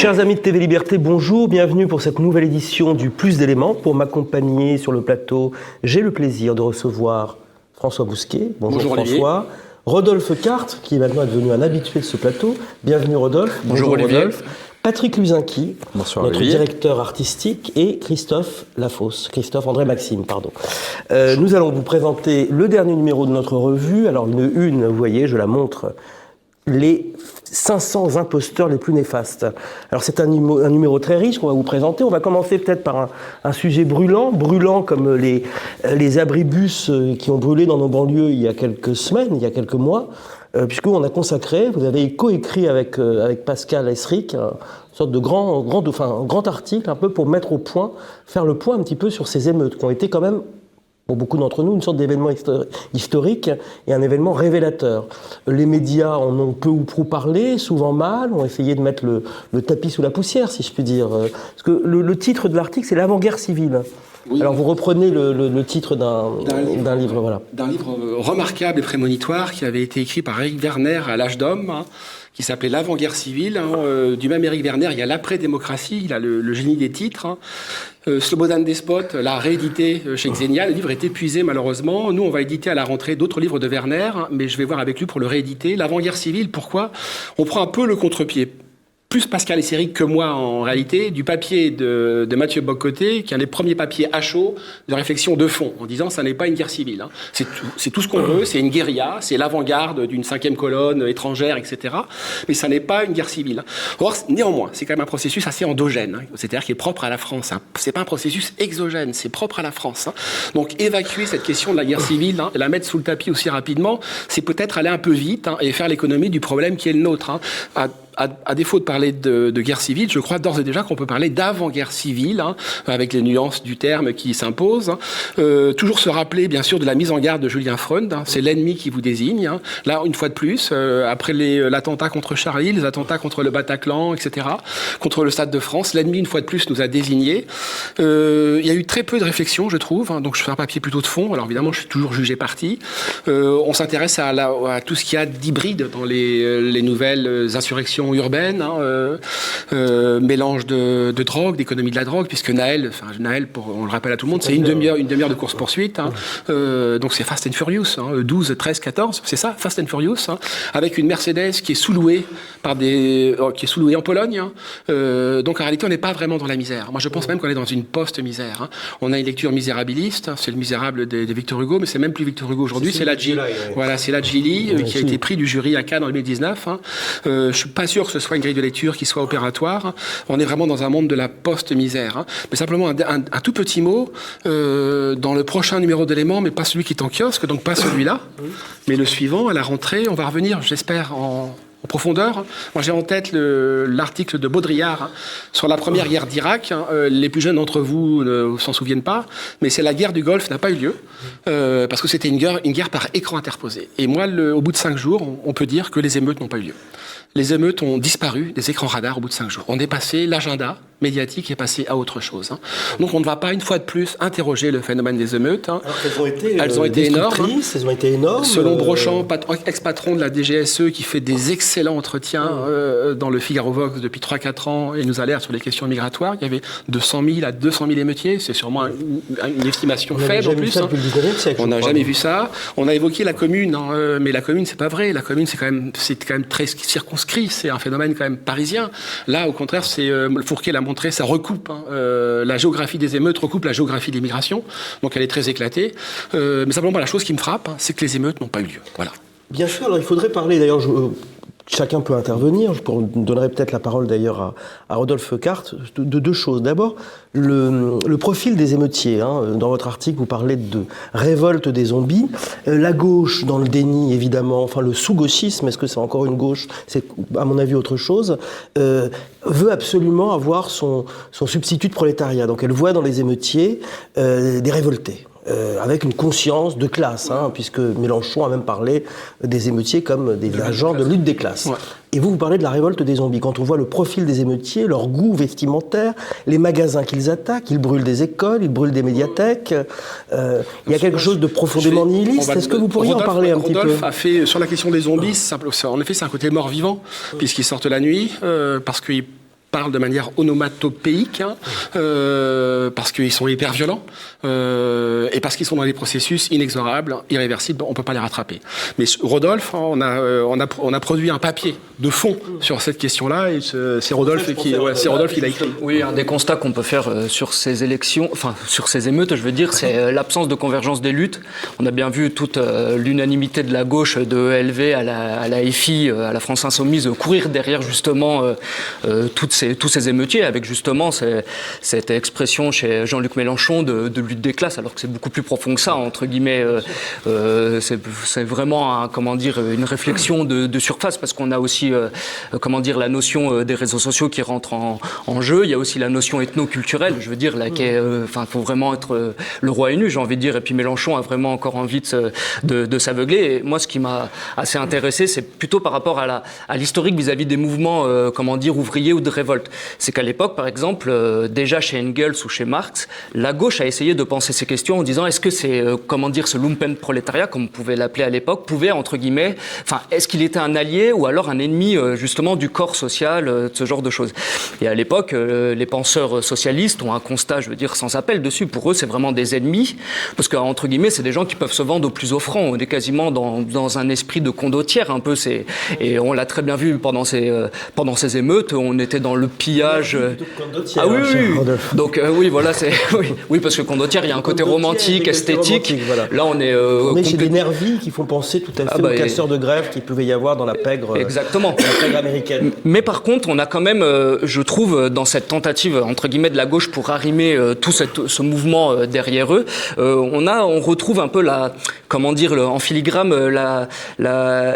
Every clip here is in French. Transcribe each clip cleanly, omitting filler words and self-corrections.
Chers amis de TV Liberté, bonjour, bienvenue pour cette nouvelle édition du Plus d'éléments. Pour m'accompagner sur le plateau, j'ai le plaisir de recevoir François Bousquet. Bonjour François. Olivier. Rodolphe Carte, qui est maintenant devenu un habitué de ce plateau. Bienvenue Rodolphe. Bonjour Rodolphe. Patrick Luzinski, bonsoir, notre Olivier. Directeur artistique, et Christophe Lafosse, Christophe-André Maxime, pardon. Nous allons vous présenter le dernier numéro de notre revue. Alors une, vous voyez, je la montre, les 500 imposteurs les plus néfastes. Alors c'est un numéro très riche qu'on va vous présenter. On va commencer peut-être par un sujet brûlant comme les abribus qui ont brûlé dans nos banlieues il y a quelques semaines, il y a quelques mois, puisqu'on a consacré, vous avez coécrit avec Pascal Esric, une sorte de grand article un peu pour mettre au point, faire le point un petit peu sur ces émeutes qui ont été quand même, pour beaucoup d'entre nous, une sorte d'événement historique et un événement révélateur. Les médias en ont peu ou prou parlé, souvent mal, ont essayé de mettre le tapis sous la poussière, si je puis dire. Parce que le titre de l'article, c'est l'avant-guerre civile. Oui. Alors vous reprenez le titre d'un livre, voilà. D'un livre remarquable et prémonitoire qui avait été écrit par Éric Werner à l'âge d'homme, qui s'appelait l'avant-guerre civile. Du même Éric Werner, il y a l'après-démocratie, il a le génie des titres. Slobodan Despot l'a réédité chez Xenia. Le livre est épuisé malheureusement. Nous, on va éditer à la rentrée d'autres livres de Werner, mais je vais voir avec lui pour le rééditer. L'avant-guerre civile, pourquoi ? On prend un peu le contre-pied. Plus Pascal Esric que moi en réalité, du papier de Mathieu Bock-Côté, qui est un des premiers papiers à chaud de réflexion de fond, en disant ça n'est pas une guerre civile. C'est tout ce qu'on veut, c'est une guérilla, c'est l'avant-garde d'une 5e colonne étrangère, etc. Mais ça n'est pas une guerre civile. Or, néanmoins, c'est quand même un processus assez endogène, c'est-à-dire qui est propre à la France. C'est pas un processus exogène, c'est propre à la France. Donc évacuer cette question de la guerre civile, et la mettre sous le tapis aussi rapidement, c'est peut-être aller un peu vite et faire l'économie du problème qui est le nôtre. À défaut de parler de guerre civile, je crois d'ores et déjà qu'on peut parler d'avant-guerre civile, avec les nuances du terme qui s'imposent. Toujours se rappeler, bien sûr, de la mise en garde de Julien Freund. C'est l'ennemi qui vous désigne. Là, une fois de plus, après l'attentat contre Charlie, les attentats contre le Bataclan, etc., contre le Stade de France, l'ennemi, une fois de plus, nous a désignés. Il y a eu très peu de réflexion, je trouve. Donc, je fais un papier plutôt de fond. Alors, évidemment, je suis toujours jugé parti. On s'intéresse à tout ce qu'il y a d'hybride dans les nouvelles insurrections urbaine, mélange de drogue, d'économie de la drogue, puisque Naël, on le rappelle à tout le monde, c'est une demi-heure de course-poursuite. Donc c'est Fast and Furious, 12, 13, 14, c'est ça, Fast and Furious, avec une Mercedes qui est sous-louée qui est sous-louée en Pologne. Donc en réalité, on n'est pas vraiment dans la misère. Moi, je pense même qu'on est dans une post-misère. On a une lecture misérabiliste, c'est le misérable de Victor Hugo, mais c'est même plus Victor Hugo aujourd'hui, c'est la Gili. Voilà, c'est la Gili qui a été pris du jury à Cannes en 2019. Je suis pas sûr que ce soit une grille de lecture qui soit opératoire. On est vraiment dans un monde de la post-misère. Mais simplement un tout petit mot dans le prochain numéro d'éléments, mais pas celui qui est en kiosque, donc pas celui-là, mais le suivant, à la rentrée. On va revenir, j'espère, en profondeur. Moi, j'ai en tête l'article de Baudrillard sur la première guerre d'Irak. Les plus jeunes d'entre vous ne s'en souviennent pas, mais c'est la guerre du Golfe n'a pas eu lieu parce que c'était une guerre par écran interposé. Et moi, au bout de 5 jours, on peut dire que les émeutes n'ont pas eu lieu. Les émeutes ont disparu des écrans radars au bout de 5 jours. On est passé, l'agenda médiatique est passé à autre chose. Donc on ne va pas, une fois de plus, interroger le phénomène des émeutes. Alors, elles ont été énormes. Elles ont été énormes. Selon Brochant, ex-patron de la DGSE, qui fait des excellents entretiens dans le Figaro Vox depuis 3-4 ans et nous alerte sur les questions migratoires, il y avait de 100 000 à 200 000 émeutiers. C'est sûrement une estimation faible en plus. On n'a jamais vu ça. On a évoqué la commune, mais la commune, c'est pas vrai. La commune, c'est quand même très circonscrit. C'est un phénomène quand même parisien. Là, au contraire, Fourquet l'a montré, ça recoupe. La géographie des émeutes recoupe la géographie de l'immigration. Donc elle est très éclatée. Mais simplement, la chose qui me frappe, c'est que les émeutes n'ont pas eu lieu. Voilà. Bien sûr, alors il faudrait parler, d'ailleurs, chacun peut intervenir, je donnerai peut-être la parole d'ailleurs à Rodolphe Carte, de deux choses. D'abord, le profil des émeutiers. Dans votre article, vous parlez de révolte des zombies. La gauche, dans le déni, évidemment, enfin le sous-gauchisme, est-ce que c'est encore une gauche ? C'est, à mon avis, autre chose. Veut absolument avoir son substitut de prolétariat. Donc elle voit dans les émeutiers des révoltés. Avec une conscience de classe, puisque Mélenchon a même parlé des émeutiers comme des agents de lutte des classes. Ouais. Et vous parlez de la révolte des zombies. Quand on voit le profil des émeutiers, leur goût vestimentaire, les magasins qu'ils attaquent, ils brûlent des écoles, ils brûlent des médiathèques, il y a quelque chose de profondément nihiliste. Est-ce que vous pourriez en parler un petit peu ? Rodolphe a fait, sur la question des zombies, en effet, c'est un côté mort-vivant, puisqu'ils sortent la nuit, parce qu'ils parlent de manière onomatopéique, parce qu'ils sont hyper violents, et parce qu'ils sont dans des processus inexorables, irréversibles, on ne peut pas les rattraper. Mais Rodolphe, on a produit un papier de fond sur cette question-là, et c'est Rodolphe qui l'a écrit. Oui, un des constats qu'on peut faire sur ces élections, enfin sur ces émeutes, je veux dire, c'est l'absence de convergence des luttes. On a bien vu toute l'unanimité de la gauche, de ELV à la FI, à la France Insoumise, courir derrière justement tous ces émeutiers, avec justement cette expression chez Jean-Luc Mélenchon de lutte des classes, alors que c'est beaucoup plus profond que ça, entre guillemets. C'est vraiment une réflexion de surface, parce qu'on a aussi la notion des réseaux sociaux qui rentre en jeu. Il y a aussi la notion ethno-culturelle, je veux dire, là, qui est, faut vraiment être le roi et nu, j'ai envie de dire. Et puis Mélenchon a vraiment encore envie de s'aveugler. Et moi, ce qui m'a assez intéressé, c'est plutôt par rapport à l'historique vis-à-vis des mouvements, ouvriers ou de révolte. C'est qu'à l'époque, par exemple, déjà chez Engels ou chez Marx, la gauche a essayé de penser ces questions en disant, est-ce que c'est, ce lumpenprolétariat, comme on pouvait l'appeler à l'époque, pouvait, entre guillemets, est-ce qu'il était un allié ou alors un ennemi, justement, du corps social, de ce genre de choses. Et à l'époque, les penseurs socialistes ont un constat, je veux dire, sans appel dessus. Pour eux, c'est vraiment des ennemis, parce que, entre guillemets, c'est des gens qui peuvent se vendre au plus offrant. On est quasiment dans un esprit de condottière, un peu. Et on l'a très bien vu pendant ces émeutes. On était dans le pillage. Ah oui, oui. Donc oui, voilà, oui, parce que condottière, il y a un côté romantique, esthétique. Voilà. Là, on est. On est chez des nervis qui font penser tout à fait aux casseurs de grève qu'il pouvait y avoir dans la pègre. Exactement. La pègre américaine. Mais par contre, on a quand même, je trouve, dans cette tentative entre guillemets de la gauche pour arrimer tout ce mouvement derrière eux, on retrouve un peu en filigrane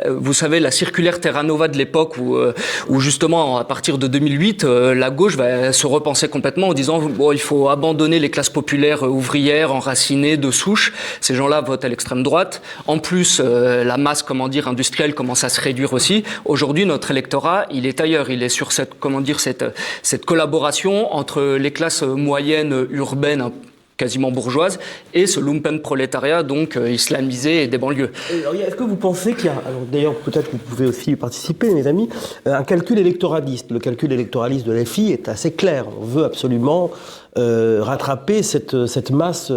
vous savez, la circulaire Terra Nova de l'époque où justement à partir de 2008 la gauche va se repenser complètement en disant il faut abandonner les classes populaires ouvrières enracinées de souche. Ces gens-là votent à l'extrême droite. En plus, la masse industrielle commence à se réduire aussi. Aujourd'hui, notre électorat, il est ailleurs. Il est sur cette collaboration entre les classes moyennes urbaines quasiment bourgeoises et ce lumpenprolétariat donc islamisé et des banlieues. Est-ce que vous pensez qu'il y a, d'ailleurs peut-être que vous pouvez aussi y participer mes amis, un calcul électoraliste. Le calcul électoraliste de la FI est assez clair. On veut absolument rattraper cette masse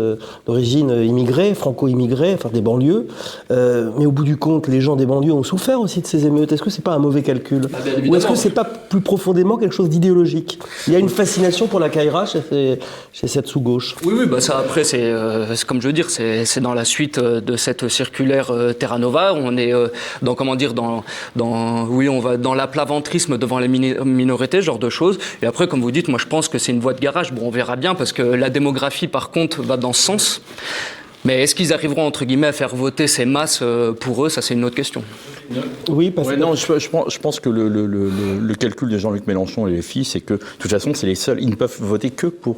d'origine immigrée, franco-immigrée, des banlieues. Mais au bout du compte, les gens des banlieues ont souffert aussi de ces émeutes. Est-ce que c'est pas un mauvais calcul ? Ou est-ce que c'est pas plus profondément quelque chose d'idéologique ? Il y a une fascination pour la Caïra chez cette sous-gauche. Oui, ça après c'est comme je veux dire, c'est dans la suite de cette circulaire Terra Nova. On est on va dans l'aplaventrisme devant les minorités, ce genre de choses. Et après, comme vous dites, moi je pense que c'est une voie de garage. Bon, on verra bien, parce que la démographie, par contre, va dans ce sens. Mais est-ce qu'ils arriveront, entre guillemets, à faire voter ces masses pour eux ? Ça, c'est une autre question. Oui, parce que... Non, je pense que le calcul de Jean-Luc Mélenchon et les filles, c'est que, de toute façon, c'est les seuls. Ils ne peuvent voter que pour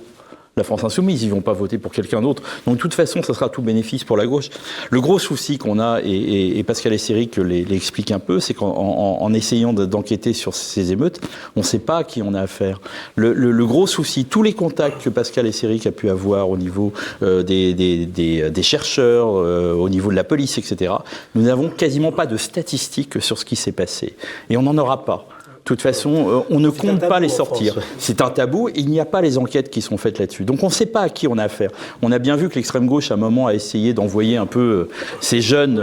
la France Insoumise, ils ne vont pas voter pour quelqu'un d'autre. Donc, de toute façon, ça sera tout bénéfice pour la gauche. Le gros souci qu'on a, et Pascal Esséric l'explique un peu, c'est qu'en essayant d'enquêter sur ces émeutes, on ne sait pas à qui on a affaire. Le gros souci, tous les contacts que Pascal Esséric a pu avoir au niveau des chercheurs, au niveau de la police, etc., nous n'avons quasiment pas de statistiques sur ce qui s'est passé. Et on n'en aura pas. De toute façon, on ne compte pas les sortir. C'est un tabou et il n'y a pas les enquêtes qui sont faites là-dessus. Donc on ne sait pas à qui on a affaire. On a bien vu que l'extrême gauche, à un moment, a essayé d'envoyer un peu ces jeunes.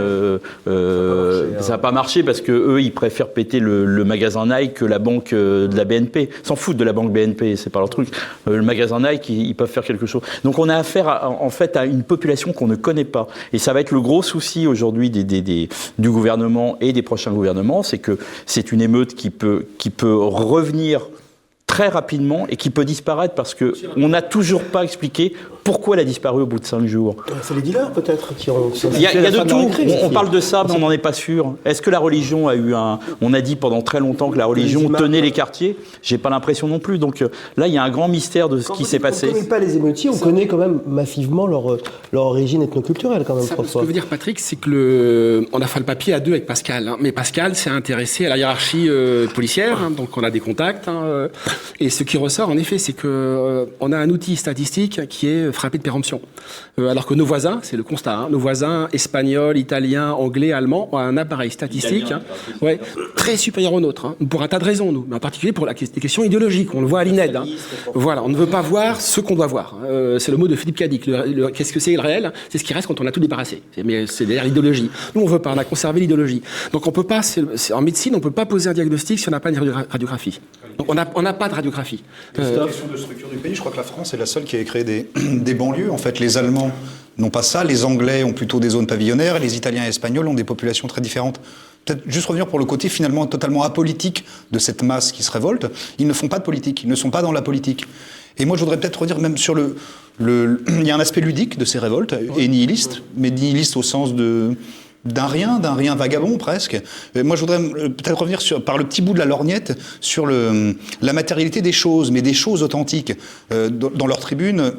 Ça n'a pas marché parce qu'eux, ils préfèrent péter le magasin Nike que la banque de la BNP. Ils s'en foutent de la banque BNP, c'est pas leur truc. Le magasin Nike, ils peuvent faire quelque chose. Donc on a affaire à une population qu'on ne connaît pas. Et ça va être le gros souci aujourd'hui du gouvernement et des prochains gouvernements, c'est que c'est une émeute qui peut revenir très rapidement et qui peut disparaître parce qu'on n'a toujours pas expliqué pourquoi elle a disparu au bout de 5 jours. C'est les dealers peut-être qui ont... Il y a de tout. On parle de ça, mais on n'en est pas sûr. Est-ce que la religion a eu un... On a dit pendant très longtemps que la religion tenait les quartiers. J'ai pas l'impression non plus. Donc là, il y a un grand mystère de ce qui s'est passé. On ne connaît pas les émeutiers, on connaît quand même massivement leur origine ethnoculturelle quand même. Ce que veut dire Patrick, c'est que on a fait le papier à deux avec Pascal. Mais Pascal s'est intéressé à la hiérarchie policière, donc on a des contacts. Et ce qui ressort, en effet, c'est que on a un outil statistique qui est frappé de péremption. Alors que nos voisins, c'est le constat, hein, nos voisins espagnols, italiens, anglais, allemands ont un appareil statistique très supérieur au nôtre, hein, pour un tas de raisons, nous, mais en particulier pour des questions idéologiques. On le voit à l'INED. Hein. Voilà, on ne veut pas voir ce qu'on doit voir. C'est le mot de Philippe Cadic. Qu'est-ce que c'est le réel? C'est ce qui reste quand on a tout débarrassé. Mais c'est d'ailleurs l'idéologie. Nous, on veut pas. On a conservé l'idéologie. Donc, on peut pas. En médecine, on peut pas poser un diagnostic si on n'a pas une radiographie. Donc, on n'a pas de radiographie. C'est une question de structure du pays. Je crois que la France est la seule qui a créé des banlieues. En fait, les Allemands n'ont pas ça. Les Anglais ont plutôt des zones pavillonnaires. Et les Italiens et Espagnols ont des populations très différentes. Peut-être juste revenir pour le côté finalement totalement apolitique de cette masse qui se révolte. Ils ne font pas de politique. Ils ne sont pas dans la politique. Et moi, je voudrais peut-être redire même sur il y a un aspect ludique de ces révoltes et nihiliste, mais nihiliste au sens d'un rien vagabond presque. Et moi, je voudrais peut-être revenir par le petit bout de la lorgnette sur la matérialité des choses, mais des choses authentiques. Dans leur tribune,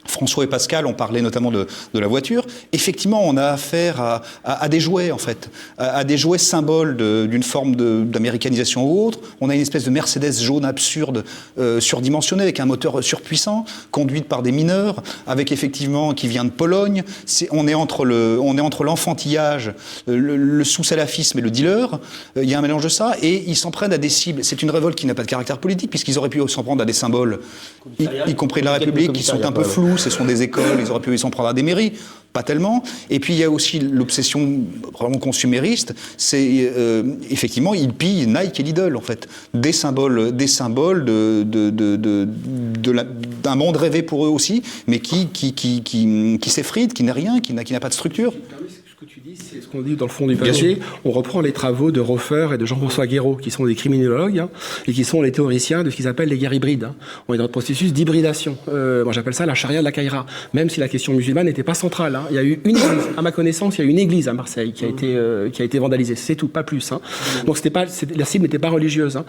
François et Pascal ont parlé notamment de la voiture. Effectivement, on a affaire à des jouets, en fait, à des jouets symboles d'une forme d'américanisation ou autre. On a une espèce de Mercedes jaune absurde, surdimensionnée, avec un moteur surpuissant, conduite par des mineurs, avec effectivement, qui vient de Pologne. On est entre l'enfantillage, le sous-salafisme et le dealer. Il y a un mélange de ça, et ils s'en prennent à des cibles. C'est une révolte qui n'a pas de caractère politique, puisqu'ils auraient pu s'en prendre à des symboles, y compris de la République, qui sont un peu flous. Ce sont des écoles, ils auraient pu s'en prendre à des mairies, pas tellement. Et puis il y a aussi l'obsession vraiment consumériste, c'est effectivement, ils pillent Nike et Lidl en fait, des symboles d'un monde rêvé pour eux aussi, mais qui s'effrite, qui n'est rien, qui n'a pas de structure. Ce que tu dis, c'est ce qu'on dit dans le fond du papier. On reprend les travaux de Roffer et de Jean-François Guéraud, qui sont des criminologues, hein, et qui sont les théoriciens de ce qu'ils appellent les guerres hybrides. Hein. On est dans le processus d'hybridation. Moi, j'appelle ça la charia de la Caïra, même si la question musulmane n'était pas centrale. Hein. Il y a eu une église, à ma connaissance, il y a eu une église à Marseille qui a été vandalisée. C'est tout, pas plus. Hein. Donc, la cible n'était pas religieuse. Hein.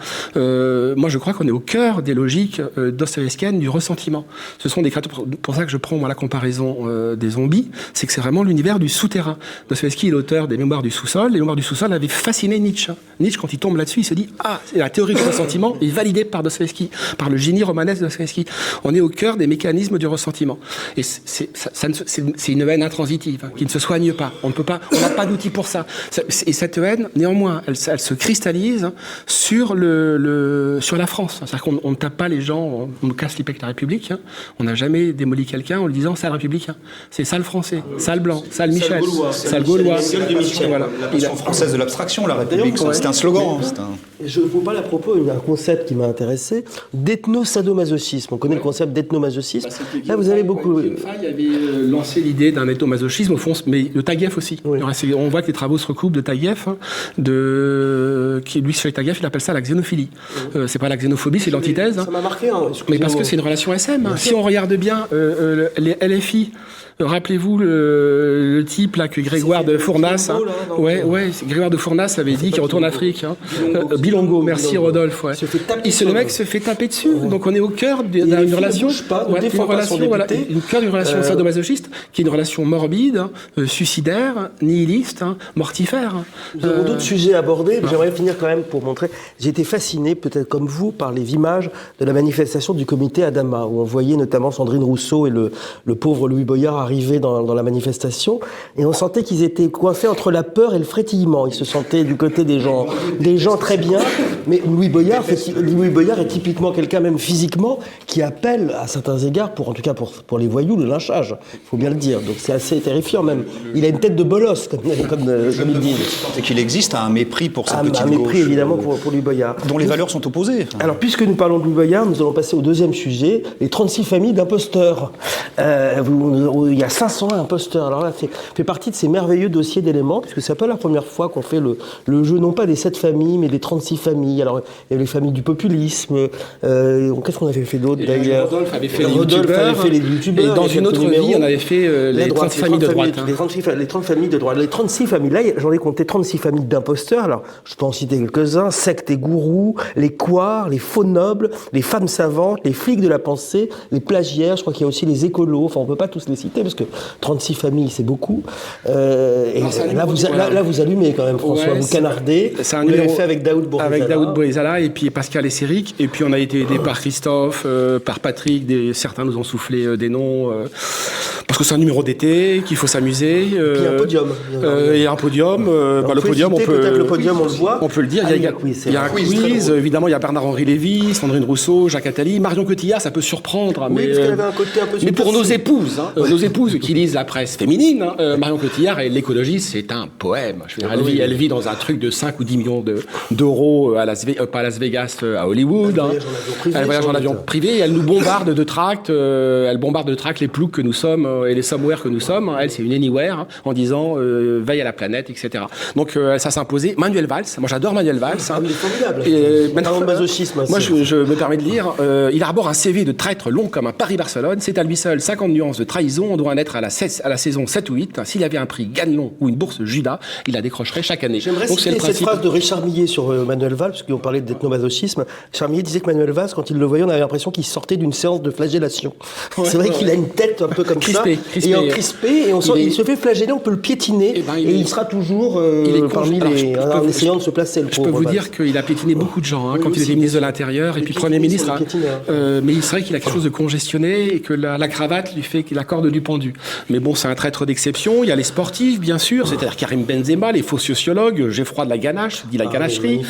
Moi, je crois qu'on est au cœur des logiques dostoïevskiennes du ressentiment. Ce sont des créatures, pour ça que je prends moi, la comparaison des zombies, c'est que c'est vraiment l'univers du souterrain. Dostoïevski est l'auteur des Mémoires du sous-sol. Les Mémoires du sous-sol avaient fasciné Nietzsche. Nietzsche, quand il tombe là-dessus, il se dit « Ah, la théorie du ressentiment est validée par Dostoïevski, par le génie romanesque de Dostoïevski. » On est au cœur des mécanismes du ressentiment. Et c'est une haine intransitive, hein, qui ne se soigne pas. On n'a pas d'outil pour ça. Et cette haine, néanmoins, elle se cristallise sur la France. C'est-à-dire qu'on ne tape pas les gens, on nous casse l'épée avec la République. Hein. On n'a jamais démoli quelqu'un en lui disant « Sale républicain ». C'est sale français, sale blanc, sale Michel, sale Gaulois. Voilà. La passion française de l'abstraction, la République, c'est un slogan. Je vous parle à propos d'un concept qui m'a intéressé, d'ethno-sadomasochisme. On connaît le concept d'ethnomasochisme. Là, vous avez beaucoup... Faye avait lancé l'idée d'un ethnomasochisme, au fond, mais le Taguieff aussi. Oui. On voit que les travaux se recoupent de Taguieff, Louis Taguieff, il appelle ça la xénophilie. C'est pas la xénophobie, c'est l'antithèse. Ça m'a marqué. Hein, mais parce que c'est une relation SM. Hein. Si on regarde bien les LFI, rappelez-vous le type là que Grégoire de Fournas, Grégoire de Fournas avait dit qu'il retourne en Afrique. Hein. Bilongo, merci Rodolphe. Ouais. Le mec se fait taper dessus. Ouais. Donc on est au cœur d'une relation, d'une relation sadomasochiste, qui est une relation morbide, suicidaire, nihiliste, mortifère. Nous avons d'autres sujets abordés, mais j'aimerais finir quand même pour montrer. J'ai été fasciné, peut-être comme vous, par les images de la manifestation du comité Adama, où on voyait notamment Sandrine Rousseau et le pauvre Louis Boyard arriver dans la manifestation, et on sentait qu'ils étaient coincés entre la peur et le frétillement. Ils se sentaient du côté des gens très bien, mais Louis Boyard est typiquement quelqu'un, même physiquement, qui appelle à certains égards, en tout cas pour les voyous, le lynchage. Il faut bien le dire. Donc c'est assez terrifiant même. Il a une tête de bolos, comme ils disent. C'est qu'il existe un mépris pour cette petite gauche. Un mépris évidemment pour Louis Boyard. Dont les valeurs sont opposées. Alors puisque nous parlons de Louis Boyard, nous allons passer au deuxième sujet, les 36 familles d'imposteurs. Il y a 501 imposteurs. Alors là, fait partie de ces merveilleux dossiers d'éléments, puisque c'est pas la première fois qu'on fait le jeu, non pas des 7 familles, mais des 36 familles. Alors, il y a les familles du populisme. Qu'est-ce qu'on avait fait d'autre d'ailleurs ? Rodolphe avait fait les youtubeurs. Et dans une autre vie, on avait fait les 36 familles de droite. Les 30 familles de droite. Les 36 familles, là, j'en ai compté 36 familles d'imposteurs. Alors, je peux en citer quelques-uns. Sectes et gourous, les couards, les faux nobles, les femmes savantes, les flics de la pensée, les plagiaires. Je crois qu'il y a aussi les écolos. Enfin, on peut pas tous les citer, parce que 36 familles, c'est beaucoup. Et là, vous allumez quand même, François, vous canardez. Vous l'avez fait avec Daoud Borizala. Avec Daoud Borizala et puis Pascal Esséric. Et puis on a été aidé par Christophe, par Patrick. Certains nous ont soufflé des noms. Parce que c'est un numéro d'été, qu'il faut s'amuser. Et puis un podium. Et un podium. Le podium, on peut. Peut-être le podium, on le voit. On peut le dire. Il y a un quiz. Évidemment, il y a Bernard-Henri Lévy, Sandrine Rousseau, Jacques Attali, Marion Cotillard. Ça peut surprendre. Oui, parce qu'elle avait un côté un peu. Mais pour nos épouses qui lisent la presse féminine, Marion Cotillard et l'écologie, c'est un poème. Je veux dire, elle vit dans un truc de 5 ou 10 millions d'euros pas à Las Vegas, à Hollywood. Elle voyage en avion privé et elle nous bombarde de tracts. Elle bombarde de tracts les ploucs que nous sommes et les somewhere que nous sommes. Elle, c'est une anywhere en disant veille à la planète, etc. Donc ça s'est imposé. Manuel Valls, moi j'adore Manuel Valls. Il est formidable. Maintenant, masochisme. Moi, je me permets de lire. Il arbore un CV de traître long comme un Paris-Barcelone. C'est à lui seul 50 nuances de trahison. On doit en être à la saison 7 ou 8. S'il y avait un prix Ganelon ou une bourse Judas, il la décrocherait chaque année. J'aimerais citer cette phrase de Richard Millet sur Manuel Valls, parce qu'on parlait d'ethnomasochisme. Richard Millet disait que Manuel Valls, quand il le voyait, on avait l'impression qu'il sortait d'une séance de flagellation. C'est vrai qu'il a une tête un peu comme crispé, et on sent il se fait flageller, on peut le piétiner, et il sera toujours parmi les... en essayant de se placer. Je peux vous dire qu'il a piétiné beaucoup de gens quand il était ministre de l'Intérieur et puis Premier ministre. Mais il serait qu'il a quelque chose de congestionné et que la cravate lui fait qu'il accorde du pendu. Mais bon, c'est un traître d'exception. Il y a les sportifs, bien sûr, c'est-à-dire Karim Benzema, les faux sociologues, Geoffroy de la Ganache, dit la ganacherie,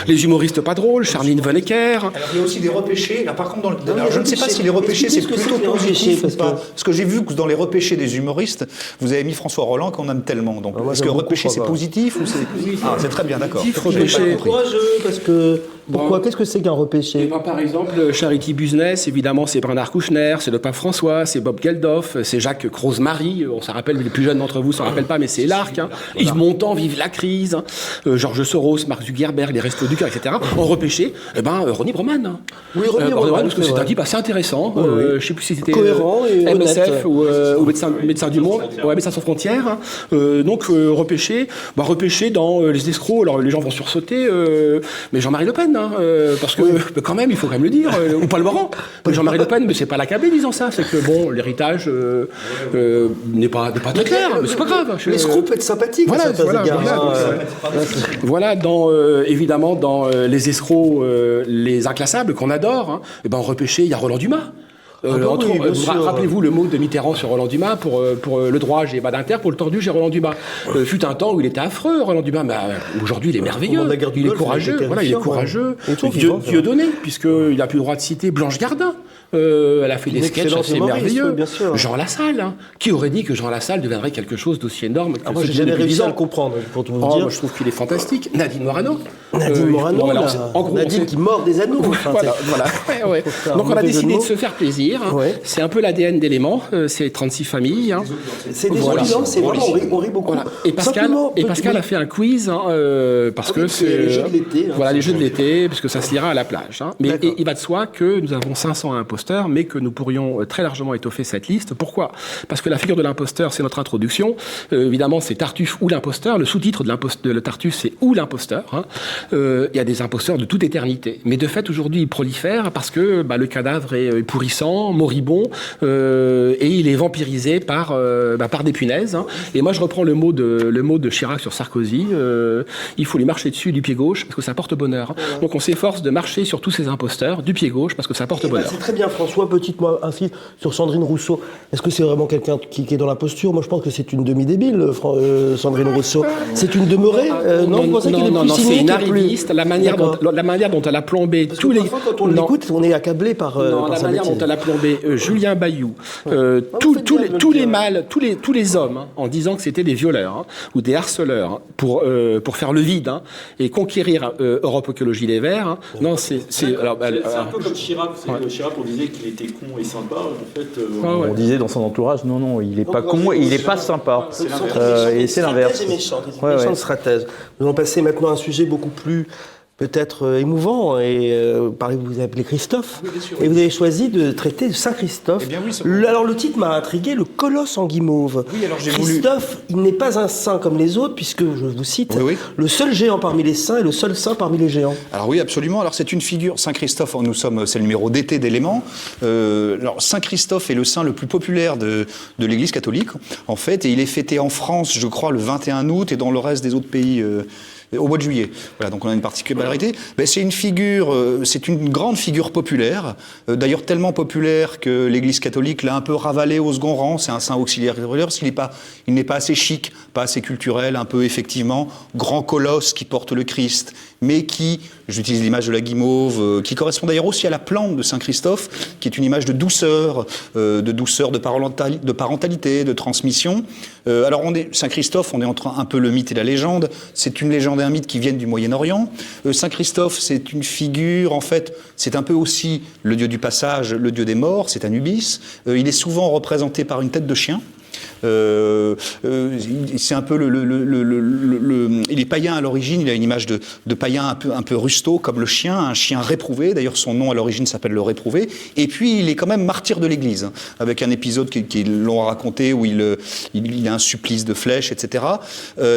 les humoristes pas drôles, Charline Vonnecker. Alors il y a aussi des repêchés. Là, par contre, je ne sais pas si les repêchés c'est plutôt positif ou pas. Parce que j'ai vu que dans les repêchés des humoristes, vous avez mis François Roland qu'on aime tellement. Donc, est-ce que repêché c'est positif ou c'est... Ah, c'est très bien, d'accord. Repêché. Parce que... Pourquoi ? Qu'est-ce que c'est qu'un repêché ? Par exemple, Charity Business, évidemment, c'est Bernard Kouchner, c'est le pape François, c'est Bob Geldof, c'est Jacques Croze-Marie, on s'en rappelle, les plus jeunes d'entre vous s'en rappellent pas, mais c'est l'Arc. Yves Montand, Vive la crise, Georges Soros, Mark Zuckerberg, les Restos du Cœur, etc. En repêché, Ronnie Broman. Oui, Ronnie Broman, parce que c'est un type assez intéressant. Je sais plus si c'était cohérent et MSF ou Médecins du Monde, Médecins sans frontières. Donc repêché dans les escrocs. Alors les gens vont sursauter, mais Jean-Marie Le Pen. Parce que quand même, il faut quand même le dire, ou Paul Morand. Jean-Marie Le Pen, mais c'est pas l'accabler disant ça, c'est que bon, l'héritage n'est pas très clair, mais c'est pas grave. L'escroc peut être sympathique. Voilà, évidemment, dans les escrocs, les inclassables qu'on adore, repêché, il y a Roland Dumas. Rappelez-vous le mot de Mitterrand sur Roland Dumas, pour le droit, j'ai Badinter, pour le tordu, j'ai Roland Dumas. Fut un temps où il était affreux, Roland Dumas, mais aujourd'hui, il est merveilleux, il est courageux, il est courageux. Dieudonné, puisqu'il n'a plus le droit de citer Blanche Gardin. Elle a fait des sketchs assez merveilleux. Jean Lassalle, qui aurait dit que Jean Lassalle deviendrait quelque chose d'aussi énorme que moi, j'ai jamais réussi à le comprendre, pour tout vous dire. Moi, je trouve qu'il est fantastique. Nadine Morano, Nadine qui mord des anneaux. Donc on a décidé de se faire plaisir. C'est un peu l'ADN d'Éléments, c'est 36 familles. C'est des gens, c'est vraiment, on rit beaucoup. Et Pascal a fait un quiz, parce que c'est les jeux de l'été. Voilà, les jeux de l'été, puisque ça se lira à la plage. Mais il va de soi que nous avons 500 imposteurs, mais que nous pourrions très largement étoffer cette liste. Pourquoi ? Parce que la figure de l'imposteur, c'est notre introduction. Évidemment, c'est Tartuffe ou l'imposteur. Le sous-titre de Tartuffe, c'est ou l'imposteur. Il y a des imposteurs de toute éternité. Mais de fait, aujourd'hui, ils prolifèrent parce que le cadavre est pourrissant, moribond, et il est vampirisé par des punaises. Et moi, je reprends le mot de Chirac sur Sarkozy. Il faut lui marcher dessus du pied gauche parce que ça porte bonheur. Donc on s'efforce de marcher sur tous ces imposteurs du pied gauche parce que ça porte bonheur. C'est très bien, François. Petite, moi, insiste sur Sandrine Rousseau. Est-ce que c'est vraiment quelqu'un qui est dans la posture ? Moi, je pense que c'est une demi-débile, Sandrine Rousseau. C'est une demeurée ? Non, c'est une arriviste. La manière dont elle a plombé tous les... Quand on l'écoute, on est accablé par la manière dont elle a plombé Julien Bayou, tous les hommes, en disant que c'était des violeurs ou des harceleurs pour faire le vide et conquérir Europe Écologie Les Verts. Non, c'est un peu comme Chirac. Chirac, on disait qu'il était con et sympa. En fait, on disait dans son entourage, non, il n'est pas con et il n'est pas sympa. Et c'est l'inverse. Méchant stratège. Nous allons passer maintenant à un sujet beaucoup plus peut-être émouvant, et vous appelez Christophe, et vous avez choisi de traiter de Saint Christophe. Eh bien oui, Alors le titre m'a intrigué, le colosse en guimauve. Oui, alors j'ai Christophe, il n'est pas un saint comme les autres, puisque, je vous cite, Oui. le seul géant parmi les saints et le seul saint parmi les géants. Alors oui, absolument. Alors c'est une figure, Saint Christophe, c'est le numéro d'été d'Éléments. Alors Saint Christophe est le saint le plus populaire de l'Église catholique, en fait, et il est fêté en France, je crois, le 21 août, et dans le reste des autres pays au mois de juillet. Voilà, donc on a une particularité. Ben, c'est une grande figure populaire, d'ailleurs tellement populaire que l'Église catholique l'a un peu ravalé au second rang. C'est un saint auxiliaire parce qu'il n'est pas assez chic, pas assez culturel, un peu effectivement grand colosse qui porte le Christ, mais qui, j'utilise l'image de la guimauve, qui correspond d'ailleurs aussi à la plante de Saint Christophe, qui est une image de douceur, de parentalité, de transmission. Alors Saint Christophe, on est entre un peu le mythe et la légende. C'est une légende et un mythe qui viennent du Moyen-Orient. Saint Christophe, c'est une figure, en fait, c'est un peu aussi le dieu du passage, le dieu des morts, c'est Anubis. Il est souvent représenté par une tête de chien. C'est un peu il est païen à l'origine, il a une image de païen un peu rusto, comme le chien, un chien réprouvé. D'ailleurs, son nom à l'origine s'appelle le réprouvé. Et puis, il est quand même martyr de l'Église, hein, avec un épisode qu'ils l'ont raconté où il a un supplice de flèches, etc.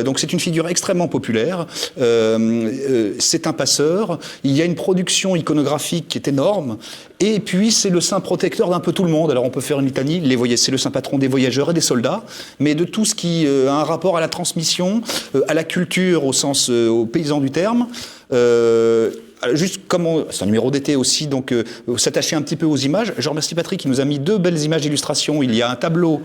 Donc, c'est une figure extrêmement populaire. C'est un passeur. Il y a une production iconographique qui est énorme. Et puis, c'est le saint protecteur d'un peu tout le monde. Alors, on peut faire une litanie. C'est le saint patron des voyageurs et des soldats, mais de tout ce qui a un rapport à la transmission, à la culture au sens aux paysans du terme. Juste comme c'est un numéro d'été aussi, donc s'attacher un petit peu aux images. Je remercie Patrick qui nous a mis 2 belles images d'illustration. Il y a un tableau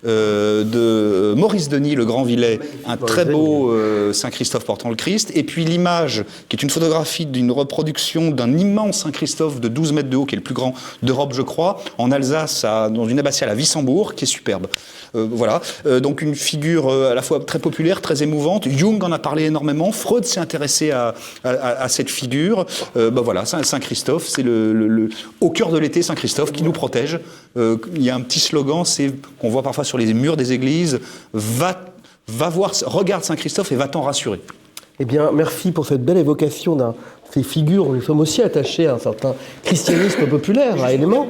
de Maurice Denis, le Grand Villet, un très beau Saint Christophe portant le Christ, et puis l'image qui est une photographie d'une reproduction d'un immense Saint Christophe de 12 mètres de haut, qui est le plus grand d'Europe, je crois, en Alsace, dans une abbatiale à Wissembourg, qui est superbe. Voilà, donc une figure à la fois très populaire, très émouvante. Jung en a parlé énormément, Freud s'est intéressé à cette figure. Voilà, Saint Christophe, c'est au cœur de l'été, Saint Christophe qui nous protège. Il y a un petit slogan, c'est qu'on voit parfois sur les murs des églises, regarde Saint Christophe et va-t'en rassurer. Eh bien, merci pour cette belle évocation ces figures. Nous sommes aussi attachés à un certain christianisme populaire, à Éléments,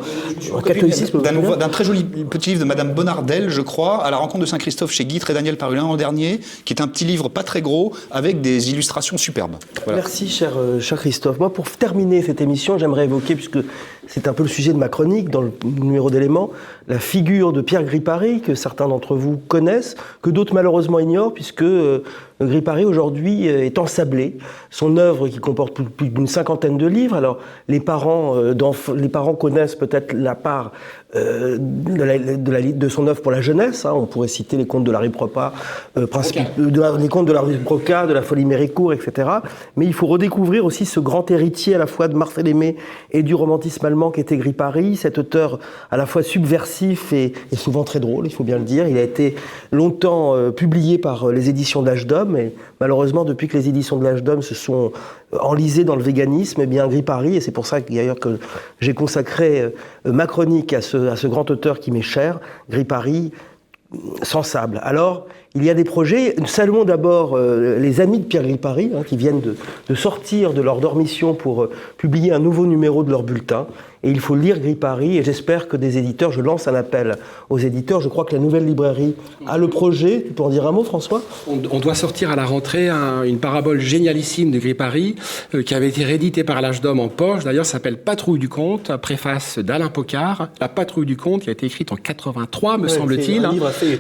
un catholicisme populaire. D'un très joli petit livre de Madame Bonardel, je crois, à la rencontre de Saint Christophe chez Guîtres et Daniel paru l'an dernier, qui est un petit livre pas très gros, avec des illustrations superbes. Voilà. Merci, cher Christophe. Moi, pour terminer cette émission, j'aimerais évoquer, puisque c'est un peu le sujet de ma chronique, dans le numéro d'Éléments, la figure de Pierre Gripari, que certains d'entre vous connaissent, que d'autres malheureusement ignorent, puisque Gripari aujourd'hui est ensablé. Son œuvre, qui comporte plus d'une 50aine de livres, alors les parents connaissent peut-être la part de son œuvre pour la jeunesse, hein. On pourrait citer les contes de Larry Propa, les contes de Larry Proca, de la Folie Méricourt, etc. Mais il faut redécouvrir aussi ce grand héritier à la fois de Marcel Aimé et du romantisme allemand qu'était Gripari, cet auteur à la fois subversif et souvent très drôle, il faut bien le dire. Il a été longtemps publié par les éditions de l'Âge d'Homme, et malheureusement, depuis que les éditions de l'Âge d'Homme se sont enlisées dans le véganisme, eh bien Gripari, et c'est pour ça d'ailleurs que j'ai consacré ma chronique à ce grand auteur qui m'est cher, Gripari, sans sable. Alors, il y a des projets. Saluons d'abord les amis de Pierre Gripari, hein, qui viennent de sortir de leur dormition pour publier un nouveau numéro de leur bulletin. Et il faut lire Gripari, et j'espère que des éditeurs, je lance un appel aux éditeurs, je crois que la Nouvelle Librairie a le projet. Tu peux en dire un mot, François ? On doit sortir à la rentrée une parabole génialissime de Gripari, qui avait été rééditée par l'Âge d'Homme en poche. D'ailleurs, ça s'appelle Patrouille du Comte, préface d'Alain Pocard. La Patrouille du Comte, qui a été écrite en 83, me semble-t-il.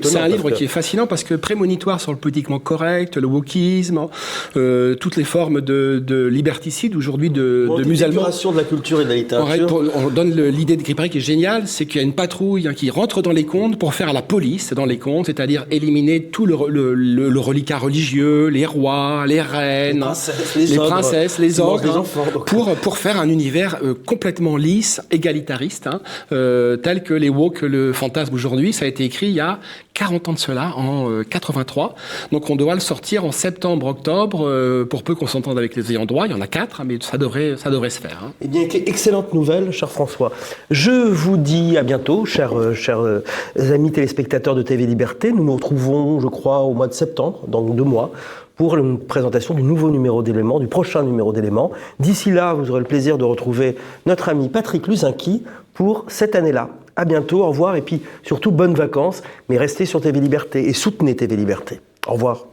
C'est un livre qui est fascinant parce que prémonitoire sur le politiquement correct, le wokisme, toutes les formes de liberticide aujourd'hui de musulmans. De la culture et de la littérature. On donne l'idée de Gripari qui est géniale, c'est qu'il y a une patrouille qui rentre dans les contes pour faire la police dans les contes, c'est-à-dire éliminer tout le reliquat religieux, les rois, les reines, les princesses, les ogres, pour faire un univers complètement lisse, égalitariste, tel que les woke le fantasme aujourd'hui. Ça a été écrit il y a 40 ans de cela, en 83. Donc on doit le sortir en septembre-octobre, pour peu qu'on s'entende avec les ayants droit. Il y en a 4, mais ça devrait se faire. Eh bien, excellente nouvelle, cher François. Je vous dis à bientôt, chers amis téléspectateurs de TV Liberté. Nous nous retrouvons, je crois, au mois de septembre, dans 2 mois, pour une présentation du nouveau numéro d'Éléments, du prochain numéro d'Éléments. D'ici là, vous aurez le plaisir de retrouver notre ami Patrick Luzinski pour cette année-là. À bientôt, au revoir, et puis surtout bonnes vacances, mais restez sur TV Liberté et soutenez TV Liberté. Au revoir.